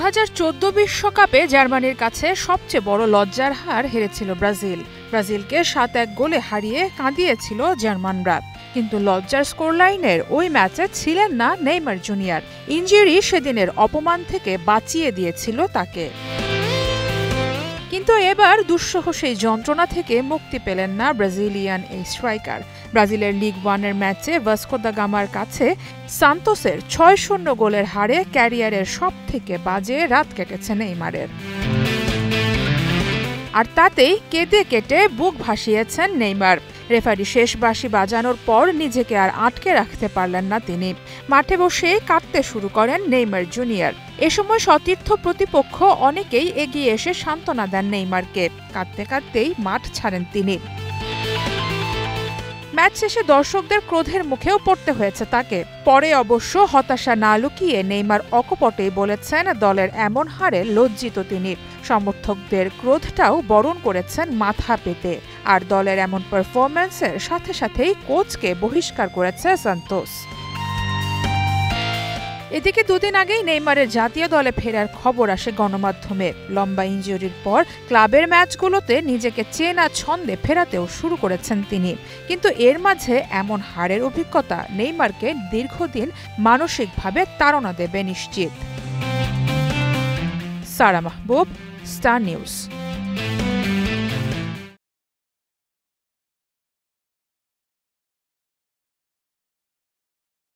2014 বিশ্বকাপে জার্মানির কাছে সবচেয়ে বড় লজ্জার হার হেরেছিল ব্রাজিলকে 7-1 গোলে হারিয়ে কাঁদিয়েছিল জার্মানরা। কিন্তু লজ্জার স্কোরলাইনের ওই ম্যাচে ছিলেন না নেইমার জুনিয়র। ইনজুরি সেদিনের অপমান থেকে বাঁচিয়ে দিয়েছিল তাকে। কিন্তু এবার দুঃসহ সেই যন্ত্রণা থেকে মুক্তি পেলেন না ব্রাজিলিয়ান এই স্ট্রাইকার। ব্রাজিলের লিগ 1-এর ম্যাচে ভাস্কো দা গামার কাছে সান্তোসের 6-0 গোলের হারে ক্যারিয়ারের সবথেকে বাজে রাত কেটেছে নেইমারের। আর তাতেই কেঁদে কেটে বুক ভাসিয়েছেন নেইমার। রেফারি শেষ বাঁশি বাজানোর পর নিজেকে আর আটকে রাখতে পারলেন না তিনি। মাঠে বসে কাঁদতে শুরু করেন নেইমার জুনিয়র। এ সময় সতীর্থ প্রতিপক্ষ অনেকেই এগিয়ে এসে সান্ত্বনা দেন নেইমারকে। কাঁদতে কাঁদতেই মাঠ ছাড়েন তিনি। ম্যাচ শেষে দর্শকদের ক্রোধের মুখেও পড়তে হয়েছে তাকে। পরে অবশ্য হতাশা না লুকিয়ে নেইমার অকপটেই বলেছেন দলের এমন হারে লজ্জিত তিনি। সমর্থকদের ক্রোধটাও বরণ করেছেন মাথা পেতে। আর দলের এমন পারফরম্যান্সের সাথে সাথেই কোচকে বহিষ্কার করেছে সান্তোস। এদিকে দুদিন আগেই নেইমারের জাতীয় দলে ফেরার খবর আসে গণমাধ্যমে। লম্বা ইনজুরির পর ক্লাবের ম্যাচগুলোতে নিজেকে চেনা ছন্দে ফেরাতেও শুরু করেছেন তিনি। কিন্তু এর মাঝে এমন হারের অভিজ্ঞতা নেইমারকে দীর্ঘদিন মানসিকভাবে তাড়না দেবে নিশ্চিত। সারা মাহবুব, স্টার নিউজ।